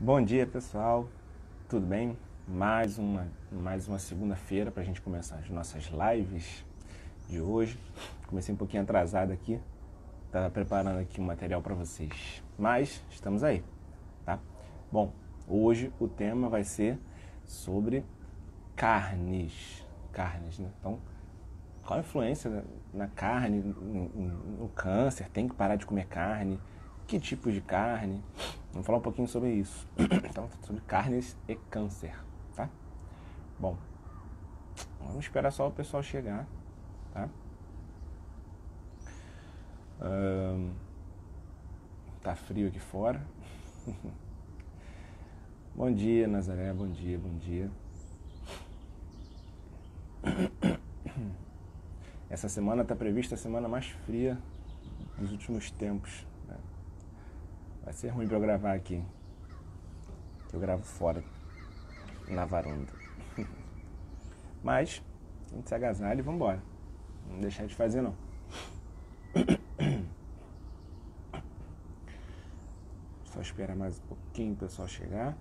Bom dia, pessoal. Tudo bem? Mais uma segunda-feira para a gente começar as nossas lives de hoje. Comecei um pouquinho atrasado aqui. Estava preparando aqui um material para vocês. Mas estamos aí, tá? Bom, hoje o tema vai ser sobre carnes. Carnes, né? Então, qual a influência na carne, no câncer? Tem que parar de comer carne? Que tipo de carne? Vamos falar um pouquinho sobre isso. Então, sobre carnes e câncer, tá? Bom, vamos esperar só o pessoal chegar, tá? Tá frio aqui fora. Bom dia, Nazaré. Bom dia, bom dia. Essa semana está prevista a semana mais fria dos últimos tempos, né? Vai ser ruim para eu gravar aqui. Eu gravo fora, na varanda. Mas, a gente se agasalha e vambora. Não deixar de fazer, não. Só esperar mais um pouquinho o pessoal chegar.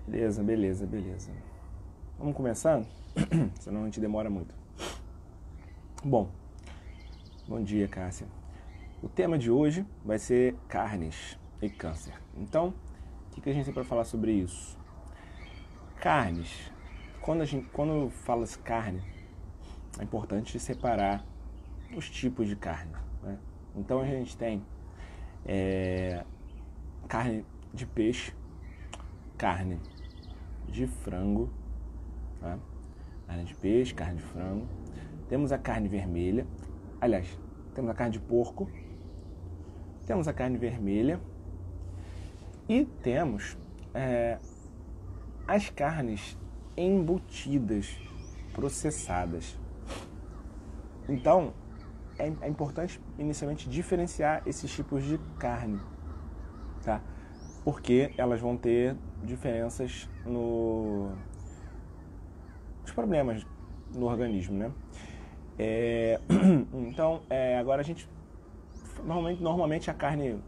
Beleza. Vamos começando? Senão a gente demora muito. Bom, bom dia, Cássia. O tema de hoje vai ser carnes e câncer. Então, o que a gente tem para falar sobre isso? Carnes. Quando fala-se carne, é importante separar os tipos de carne, né? Então a gente tem carne de peixe, carne de frango, tá? Carne de peixe, carne de frango. Temos a carne vermelha. Aliás, temos a carne de porco. Temos a carne vermelha. E temos as carnes embutidas, processadas. Então, é importante inicialmente diferenciar esses tipos de carne, tá? Porque elas vão ter diferenças nos problemas no organismo, né? Então, agora a gente normalmente a carne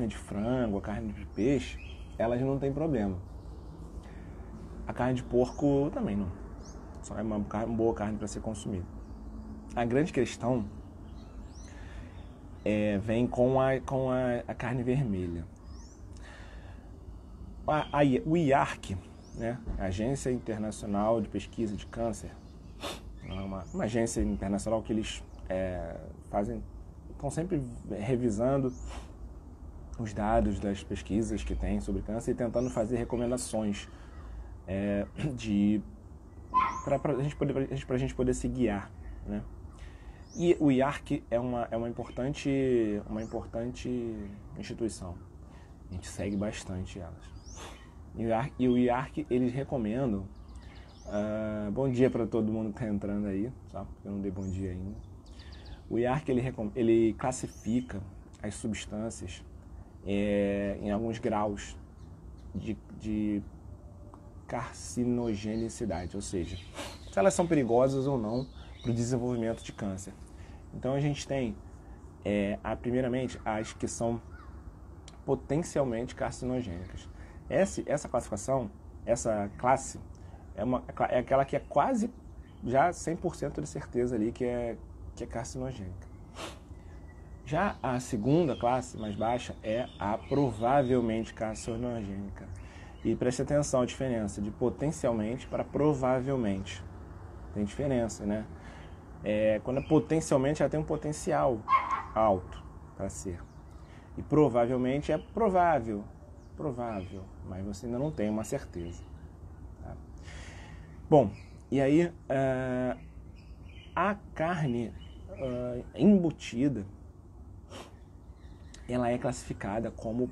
de frango, a carne de peixe, elas não tem problema. A carne de porco também não. Só é uma boa carne para ser consumida. A grande questão vem com a carne vermelha. O IARC, né, Agência Internacional de Pesquisa de Câncer, é uma agência internacional que eles estão sempre revisando os dados das pesquisas que tem sobre câncer e tentando fazer recomendações para a gente poder se guiar, né? E o IARC é uma importante instituição. A gente segue bastante elas. E o IARC, eles recomendam... bom dia para todo mundo que está entrando aí, só porque eu não dei bom dia ainda. O IARC, ele classifica as substâncias em alguns graus de carcinogenicidade, ou seja, se elas são perigosas ou não para o desenvolvimento de câncer. Então a gente tem, primeiramente, as que são potencialmente carcinogênicas. Essa classificação, essa classe, é aquela que é quase já 100% de certeza ali que é carcinogênica. Já a segunda classe, mais baixa, é a provavelmente carcinogênica. E preste atenção à diferença de potencialmente para provavelmente. Tem diferença, né? Quando é potencialmente, ela tem um potencial alto para ser. E provavelmente é provável, mas você ainda não tem uma certeza. Tá? Bom, e aí a carne embutida, ela é classificada como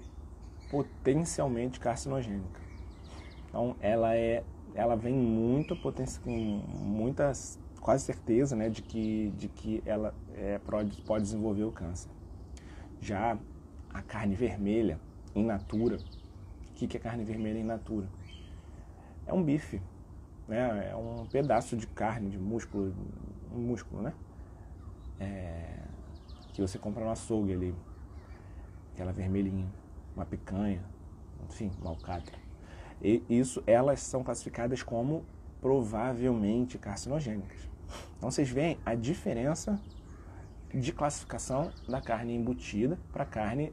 potencialmente carcinogênica. Então, ela vem com muitas quase certeza, né, de que ela pode desenvolver o câncer. Já a carne vermelha in natura, o que é carne vermelha in natura? É um bife, né? É um pedaço de carne, de músculo, um músculo, né? Que você compra no açougue ali, aquela vermelhinha, uma picanha, enfim, uma alcatra. E isso, elas são classificadas como provavelmente carcinogênicas. Então vocês veem a diferença de classificação da carne embutida para carne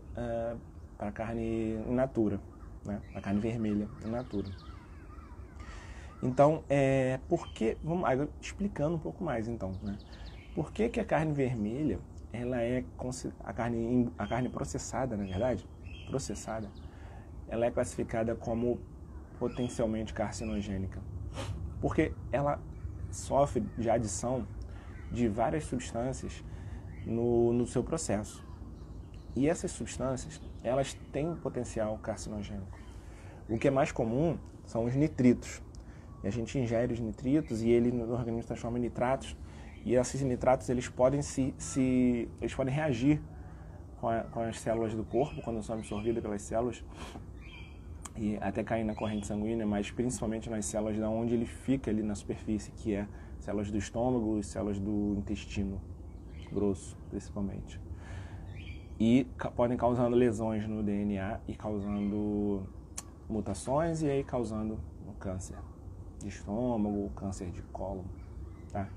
in natura, né? A carne vermelha in natura. Então, vamos explicando um pouco mais, então, né? Por que a carne vermelha, ela é a carne processada, na verdade, processada, ela é classificada como potencialmente carcinogênica? Porque ela sofre de adição de várias substâncias no seu processo. E essas substâncias, elas têm um potencial carcinogênico. O que é mais comum são os nitritos. E a gente ingere os nitritos e ele no organismo transforma em nitratos. E esses nitratos, eles podem eles podem reagir com as células do corpo quando são absorvidas pelas células e até cair na corrente sanguínea, mas principalmente nas células da onde ele fica ali na superfície, que é células do estômago e células do intestino grosso, principalmente. E podem causando lesões no DNA e causando mutações e aí causando um câncer de estômago, câncer de cólon, tá?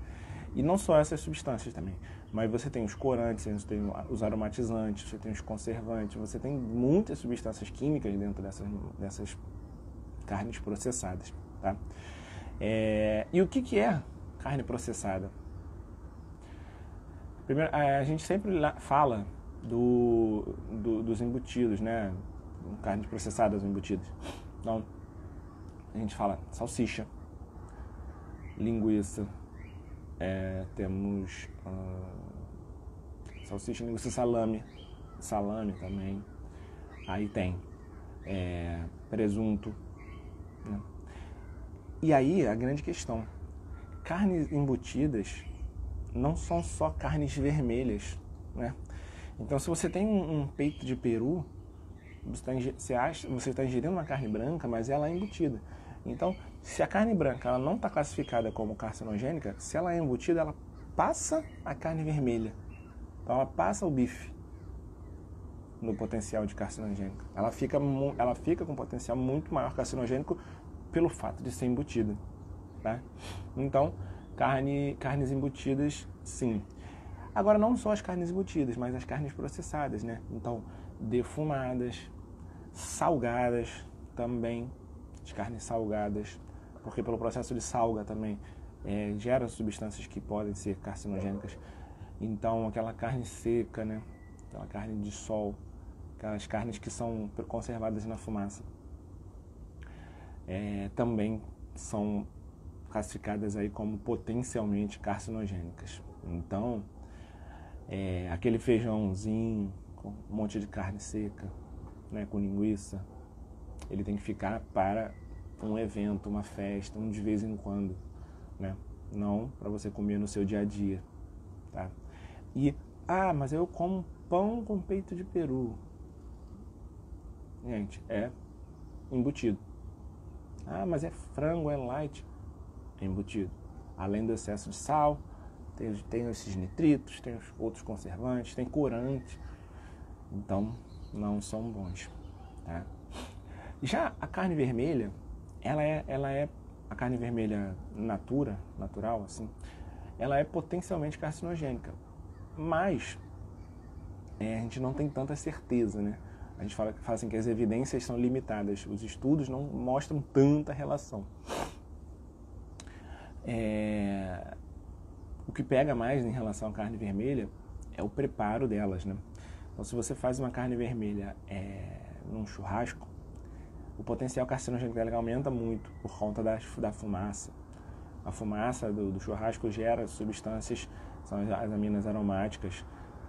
E não só essas substâncias também, mas você tem os corantes, você tem os aromatizantes, você tem os conservantes, você tem muitas substâncias químicas dentro dessas carnes processadas, tá? E o que é carne processada? Primeiro, a gente sempre fala dos embutidos, né? Carnes processadas, embutidas. Então, a gente fala salsicha, linguiça, temos salsicha, linguiça, salame também. Aí tem presunto, né? E aí a grande questão, carnes embutidas não são só carnes vermelhas, né? Então, se você tem um peito de peru, você está ingerindo uma carne branca, mas ela é embutida. Então, se a carne branca ela não está classificada como carcinogênica, se ela é embutida, ela passa a carne vermelha. Então, ela passa o bife no potencial de carcinogênico. Ela fica com um potencial muito maior carcinogênico pelo fato de ser embutida, tá? Então, carnes embutidas, sim. Agora, não só as carnes embutidas, mas as carnes processadas, né? Então, defumadas, salgadas também, as carnes salgadas, porque pelo processo de salga também gera substâncias que podem ser carcinogênicas. Então, aquela carne seca, né? Aquela carne de sol, aquelas carnes que são conservadas na fumaça, também são classificadas aí como potencialmente carcinogênicas. Então, aquele feijãozinho com um monte de carne seca, né, com linguiça, ele tem que ficar para um evento, uma festa, de vez em quando, né? Não para você comer no seu dia a dia, tá? E, mas eu como pão com peito de peru. Gente, é embutido. Mas é frango, é light. É embutido. Além do excesso de sal, tem esses nitritos, tem os outros conservantes, tem corante. Então, não são bons, tá? Já a carne vermelha, ela é a carne vermelha natural, assim, ela é potencialmente carcinogênica, mas a gente não tem tanta certeza, né? A gente fala assim que as evidências são limitadas, os estudos não mostram tanta relação. O que pega mais em relação à carne vermelha é o preparo delas, né? Então, se você faz uma carne vermelha num churrasco, o potencial carcinogênico dela aumenta muito por conta da fumaça. A fumaça do churrasco gera substâncias, são as aminas aromáticas,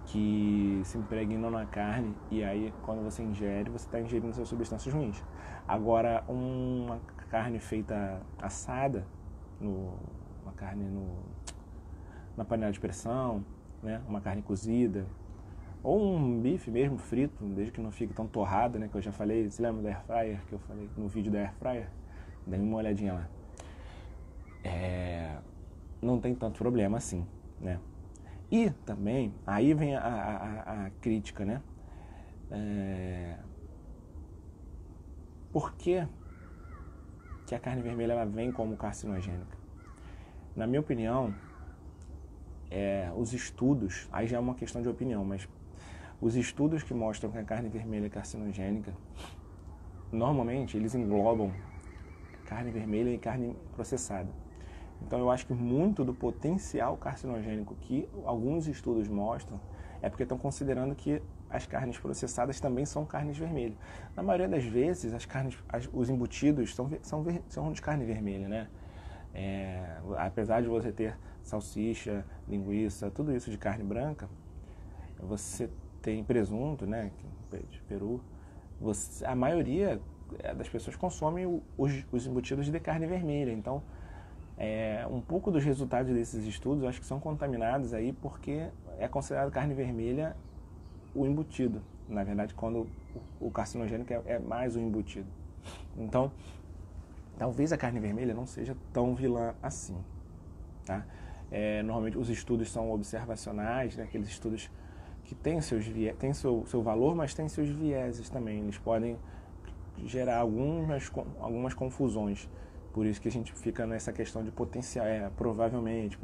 que se impregnam na carne e aí, quando você ingere, você está ingerindo essas substâncias ruins. Agora, uma carne feita assada, uma carne na panela de pressão, né? Uma carne cozida, ou um bife mesmo frito, desde que não fique tão torrado, né? Que eu já falei, você lembra da air fryer que eu falei no vídeo da air fryer? Dê uma olhadinha lá. não tem tanto problema assim, né? E também, aí vem a crítica, né? Por que a carne vermelha ela vem como carcinogênica? Na minha opinião, os estudos, aí já é uma questão de opinião, mas os estudos que mostram que a carne vermelha é carcinogênica, normalmente eles englobam carne vermelha e carne processada. Então eu acho que muito do potencial carcinogênico que alguns estudos mostram é porque estão considerando que as carnes processadas também são carnes vermelhas. Na maioria das vezes, os embutidos são de carne vermelha, né? Apesar de você ter salsicha, linguiça, tudo isso de carne branca, você tem presunto, né, de peru, a maioria das pessoas consomem os embutidos de carne vermelha. Então, um pouco dos resultados desses estudos, eu acho que são contaminados aí porque é considerado carne vermelha o embutido. Na verdade, quando o carcinogênico é mais o embutido. Então, talvez a carne vermelha não seja tão vilã assim, tá? Normalmente os estudos são observacionais, né? Aqueles estudos que têm seu valor, mas têm seus vieses também. Eles podem gerar algumas confusões. Por isso que a gente fica nessa questão de potencial. Provavelmente,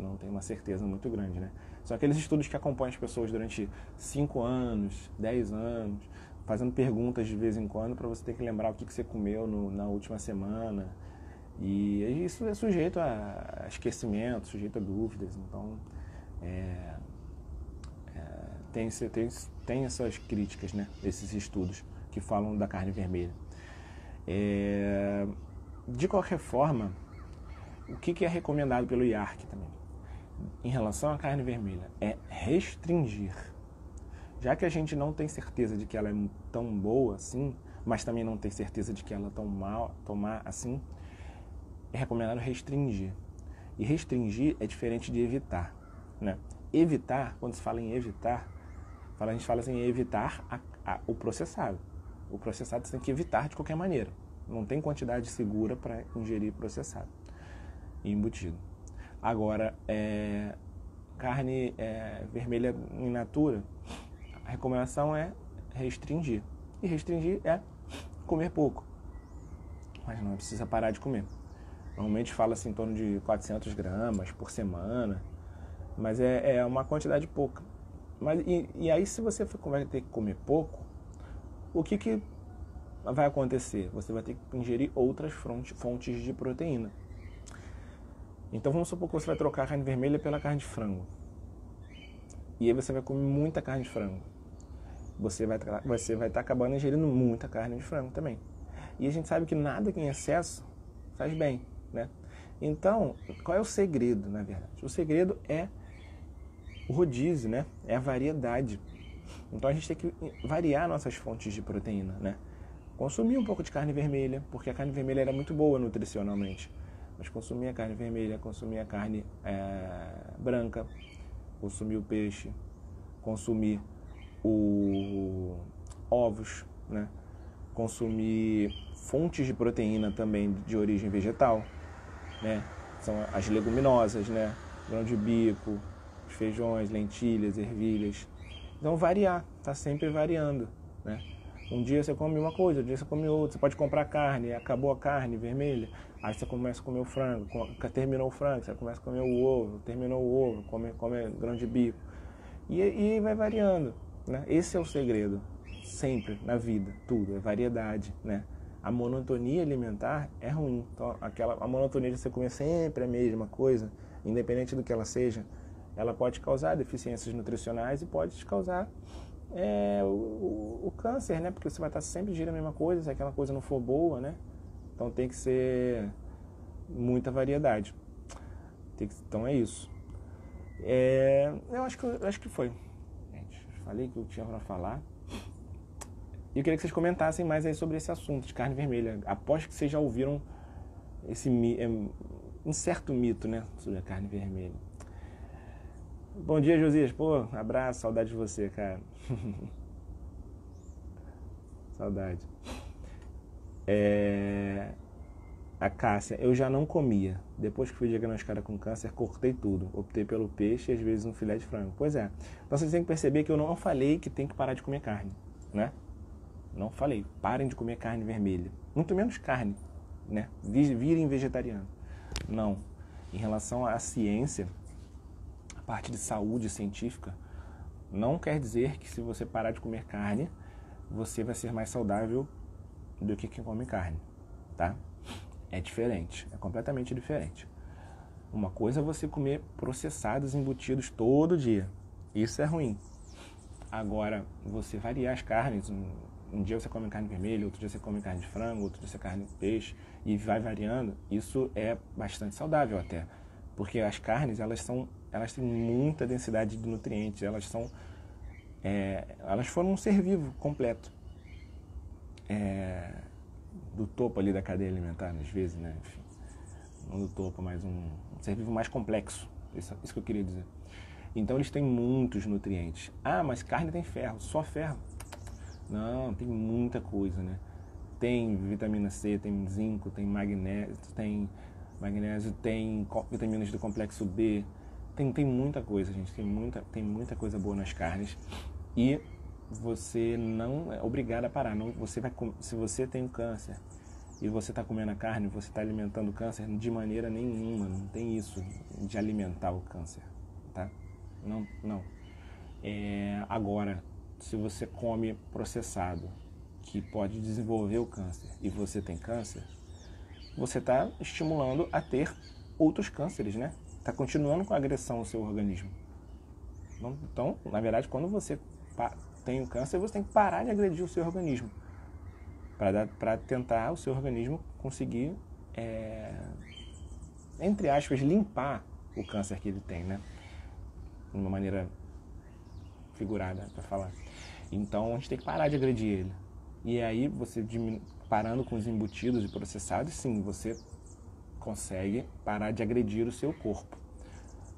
não tem uma certeza muito grande, né? São aqueles estudos que acompanham as pessoas durante 5 anos, 10 anos, fazendo perguntas de vez em quando para você ter que lembrar o que você comeu na última semana. E isso é sujeito a esquecimento, sujeito a dúvidas. Então, tem essas críticas, né? Esses estudos que falam da carne vermelha. De qualquer forma, o que é recomendado pelo IARC também? Em relação à carne vermelha, é restringir. Já que a gente não tem certeza de que ela é tão boa assim, mas também não tem certeza de que ela é tão mal tomar assim, é recomendado restringir. E restringir é diferente de evitar, né? Evitar, quando se fala em evitar, a gente fala assim, evitar o processado. O processado você tem que evitar de qualquer maneira. Não tem quantidade segura para ingerir processado e embutido. Agora, carne vermelha in natura, a recomendação é restringir. E restringir é comer pouco. Mas não precisa parar de comer. Normalmente fala-se em torno de 400 gramas por semana, mas é uma quantidade pouca. E aí, se você vai ter que comer pouco, o que vai acontecer? Você vai ter que ingerir outras fontes de proteína. Então vamos supor que você vai trocar a carne vermelha pela carne de frango. E aí você vai comer muita carne de frango. Você vai estar acabando ingerindo muita carne de frango também. E a gente sabe que nada em excesso faz bem, né? Então, qual é o segredo, na verdade? O segredo é o rodízio, né? É a variedade. Então a gente tem que variar nossas fontes de proteína, né? Consumir um pouco de carne vermelha, porque a carne vermelha era muito boa nutricionalmente. Mas consumir a carne vermelha, consumir a carne branca, consumir o peixe, consumir ovos, né? Consumir fontes de proteína também de origem vegetal, né? São as leguminosas, né? Grão de bico, os feijões, lentilhas, ervilhas. Então variar, tá sempre variando, né? Um dia você come uma coisa, outro dia você come outra. Você pode comprar carne, acabou a carne vermelha, aí você começa a comer o frango, terminou o frango, você começa a comer o ovo, terminou o ovo, come grão de bico. E vai variando, né? Esse é o segredo, sempre, na vida, tudo, é variedade, né? A monotonia alimentar é ruim. Então, a monotonia de você comer sempre a mesma coisa, independente do que ela seja, ela pode causar deficiências nutricionais e pode te causar o câncer, né? Porque você vai estar sempre ingerindo a mesma coisa, se aquela coisa não for boa, né? Então tem que ser muita variedade. Então é isso. Eu acho que foi. Gente, falei que eu tinha para falar. E eu queria que vocês comentassem mais aí sobre esse assunto de carne vermelha. Aposto que vocês já ouviram um certo mito, né, sobre a carne vermelha. Bom dia, Josias. Pô, abraço, saudade de você, cara. Saudade. A Cássia, eu já não comia. Depois que fui diagnosticada com câncer, cortei tudo. Optei pelo peixe e às vezes um filé de frango. Pois é. Então vocês têm que perceber que eu não falei que tem que parar de comer carne, né? Não falei. Parem de comer carne vermelha. Muito menos carne, né? Virem vegetariano. Não. Em relação à ciência, a parte de saúde científica, não quer dizer que se você parar de comer carne, você vai ser mais saudável do que quem come carne, tá? É diferente, é completamente diferente. Uma coisa é você comer processados embutidos todo dia. Isso é ruim. Agora, você variar as carnes, um dia você come carne vermelha, outro dia você come carne de frango, outro dia você come carne de peixe, e vai variando, isso é bastante saudável até. Porque as carnes, elas têm muita densidade de nutrientes, elas foram um ser vivo completo. Do topo ali da cadeia alimentar, às vezes, né? Enfim, não do topo, mas um ser vivo mais complexo. Isso que eu queria dizer. Então eles têm muitos nutrientes. Ah, mas carne tem ferro, só ferro? Não, tem muita coisa, né? Tem vitamina C, tem zinco, tem magnésio, tem vitaminas do complexo B. Tem muita coisa, gente. Tem muita coisa boa nas carnes. E você não é obrigado a parar. Não, se você tem um câncer e você está comendo a carne, você está alimentando o câncer de maneira nenhuma. Não tem isso de alimentar o câncer, tá? Não. Agora, se você come processado, que pode desenvolver o câncer, e você tem câncer, você está estimulando a ter outros cânceres, né? Está continuando com a agressão ao seu organismo. Então, na verdade, quando você tem um câncer, você tem que parar de agredir o seu organismo para tentar o seu organismo conseguir, entre aspas, limpar o câncer que ele tem, né? De uma maneira figurada para falar. Então, a gente tem que parar de agredir ele. E aí, você parando com os embutidos e processados, sim, você consegue parar de agredir o seu corpo.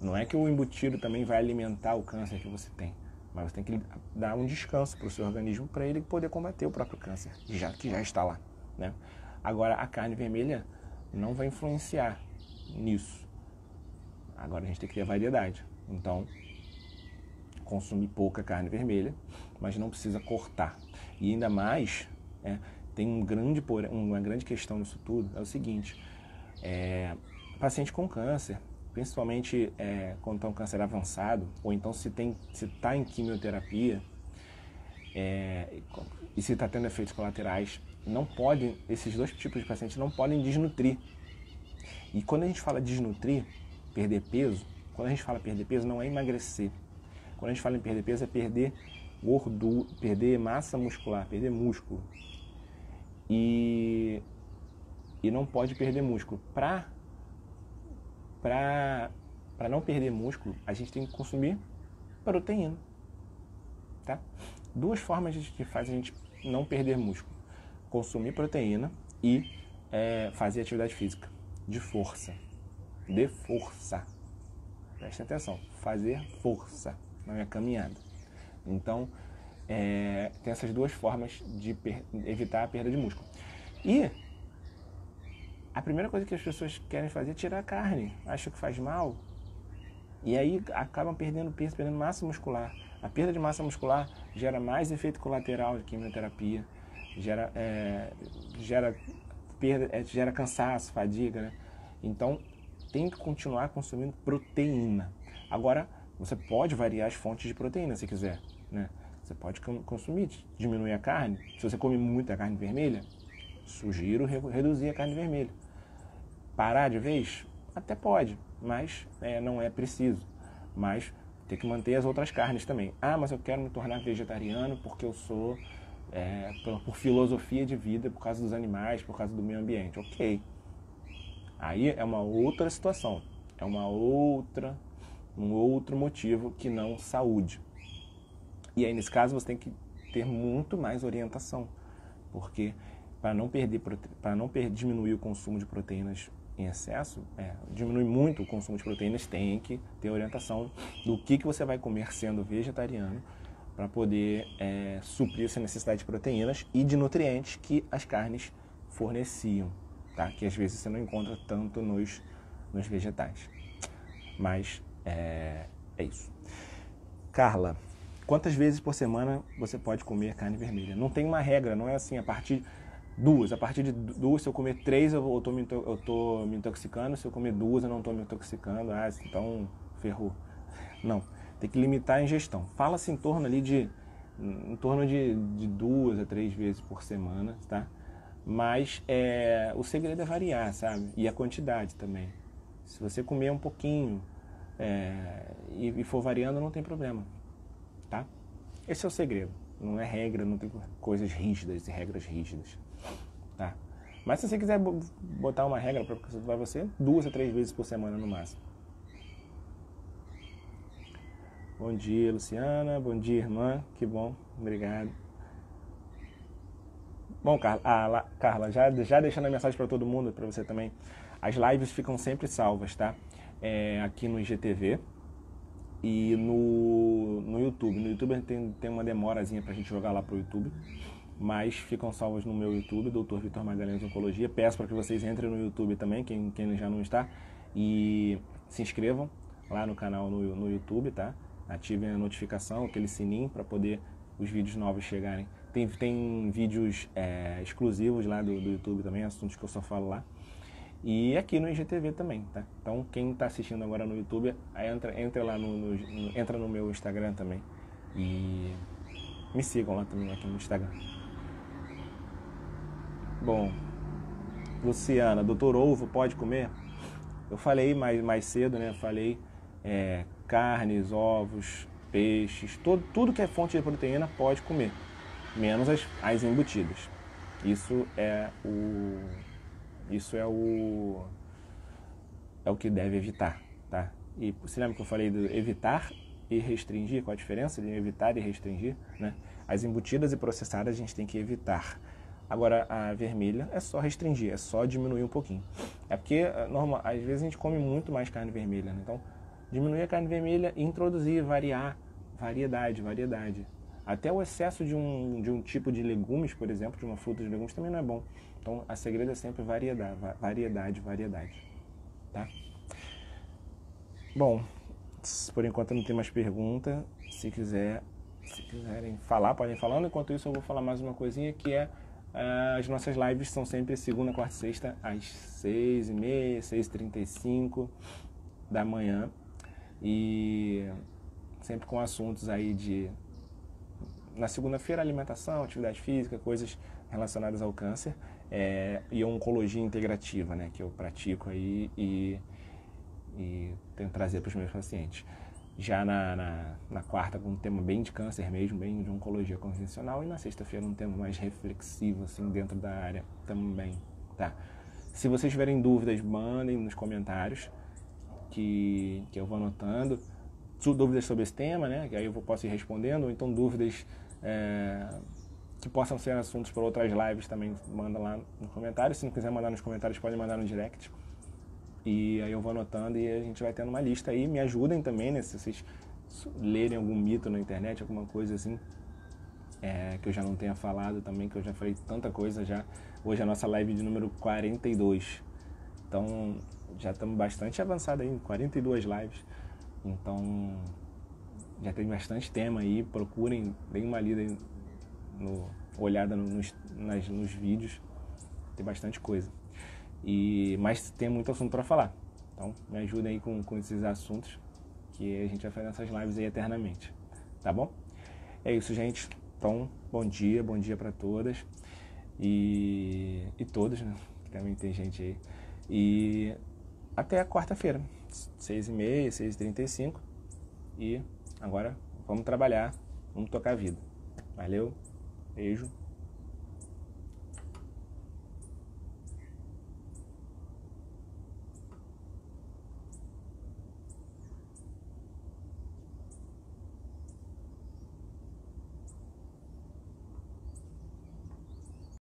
Não é que o embutido também vai alimentar o câncer que você tem, mas você tem que dar um descanso para o seu organismo para ele poder combater o próprio câncer, que já está lá, né? Agora, a carne vermelha não vai influenciar nisso. Agora, a gente tem que ter variedade. Então, consumir pouca carne vermelha, mas não precisa cortar. E ainda mais, tem uma grande questão nisso tudo, é o seguinte, paciente com câncer, principalmente quando está um câncer avançado, ou então se está em quimioterapia, e se está tendo efeitos colaterais, esses dois tipos de pacientes não podem desnutrir. E quando a gente fala desnutrir, perder peso, quando a gente fala perder peso, não é emagrecer. Quando a gente fala em perder peso, é perder gordura, perder massa muscular, perder músculo. E não pode perder músculo. Para não perder músculo, a gente tem que consumir proteína. Tá? Duas formas que fazem a gente não perder músculo. Consumir proteína e fazer atividade física de força. De força. Preste atenção. Fazer força. Não é caminhada. Então, tem essas duas formas de evitar a perda de músculo. E a primeira coisa que as pessoas querem fazer é tirar a carne. Acham que faz mal. E aí acabam perdendo peso, perdendo massa muscular. A perda de massa muscular gera mais efeito colateral de quimioterapia. Gera cansaço, fadiga, né? Então, tem que continuar consumindo proteína. Agora, você pode variar as fontes de proteína se quiser, né? Você pode consumir, diminuir a carne. Se você come muita carne vermelha, sugiro reduzir a carne vermelha. Parar de vez? Até pode, mas não é preciso. Mas tem que manter as outras carnes também. Ah, mas eu quero me tornar vegetariano porque eu sou, por filosofia de vida, por causa dos animais, por causa do meio ambiente. Ok. Aí é uma outra situação. É um outro motivo que não saúde. E aí, nesse caso, você tem que ter muito mais orientação. Porque para não diminuir o consumo de proteínas em excesso, diminuir muito o consumo de proteínas, tem que ter orientação do que você vai comer sendo vegetariano para poder suprir essa necessidade de proteínas e de nutrientes que as carnes forneciam, tá? Que às vezes você não encontra tanto nos vegetais. Mas é isso. Carla, quantas vezes por semana você pode comer carne vermelha? Não tem uma regra, não é assim, a partir de duas, se eu comer 3 eu tô me intoxicando, se eu comer 2 eu não estou me intoxicando, então ferrou. Não, tem que limitar a ingestão. Fala-se em torno de 2 a 3 vezes por semana, tá? Mas o segredo é variar, sabe? E a quantidade também. Se você comer um pouquinho e for variando, não tem problema, tá? Esse é o segredo. Não é regra, não tem coisas rígidas e regras rígidas, tá? Mas se você quiser botar uma regra para você, 2 a 3 vezes por semana no máximo. Bom dia, Luciana. Bom dia, irmã. Que bom. Obrigado. Bom, Carla, já deixando a mensagem para todo mundo, para você também. As lives ficam sempre salvas, tá? Aqui no IGTV e no YouTube. No YouTube tem uma demorazinha pra gente jogar lá pro YouTube, mas ficam salvas no meu YouTube, Dr. Vitor Magalhães Oncologia. Peço para que vocês entrem no YouTube também, quem já não está, e se inscrevam lá no canal no YouTube, tá? Ativem a notificação, aquele sininho para poder os vídeos novos chegarem. Tem vídeos exclusivos lá do YouTube também, assuntos que eu só falo lá. E aqui no IGTV também, tá? Então, quem está assistindo agora no YouTube, entra lá entra no meu Instagram também. E me sigam lá também, aqui no Instagram. Bom, Luciana, doutor Ovo pode comer? Eu falei mais cedo, né? Falei carnes, ovos, peixes, tudo que é fonte de proteína pode comer, menos as embutidas. Isso é o que deve evitar, tá? E você lembra que eu falei de evitar e restringir? Qual a diferença de evitar e restringir, né? As embutidas e processadas a gente tem que evitar. Agora, a vermelha é só restringir, é só diminuir um pouquinho. É porque, às vezes, a gente come muito mais carne vermelha, né? Então, diminuir a carne vermelha e introduzir, variedade. Até o excesso de um tipo de legumes, por exemplo, de uma fruta de legumes, também não é bom. Então, a segredo é sempre variedade, tá? Bom, por enquanto não tem mais pergunta. Se quiserem falar, podem ir falando. Enquanto isso, eu vou falar mais uma coisinha, que as nossas lives são sempre segunda, quarta e sexta, às 6h30, 6h35 da manhã. E sempre com assuntos aí na segunda-feira, alimentação, atividade física, coisas relacionadas ao câncer e oncologia integrativa, né, que eu pratico aí e tento trazer para os meus pacientes. Já na quarta, com um tema bem de câncer mesmo, bem de oncologia convencional, e na sexta-feira um tema mais reflexivo, assim, dentro da área também, tá? Se vocês tiverem dúvidas, mandem nos comentários, que eu vou anotando. Dúvidas sobre esse tema, né, que aí eu posso ir respondendo, ou então dúvidas que possam ser assuntos para outras lives também, manda lá no comentário. Se não quiser mandar nos comentários, pode mandar no direct. E aí eu vou anotando e a gente vai tendo uma lista aí. Me ajudem também, né, se vocês lerem algum mito na internet, alguma coisa assim, que eu já não tenha falado também, que eu já falei tanta coisa já. Hoje é a nossa live de número 42. Então, já estamos bastante avançados aí, 42 lives. Então, já tem bastante tema aí. Procurem, deem uma lida, olhada nos vídeos. Tem bastante coisa. Mas tem muito assunto para falar. Então, me ajudem aí com esses assuntos, que a gente vai fazer essas lives aí eternamente. Tá bom? É isso, gente. Então, bom dia para todas. E todos, né? Também tem gente aí. E até a quarta-feira, 6h30, 6h35. E agora vamos trabalhar, vamos tocar a vida. Valeu, beijo.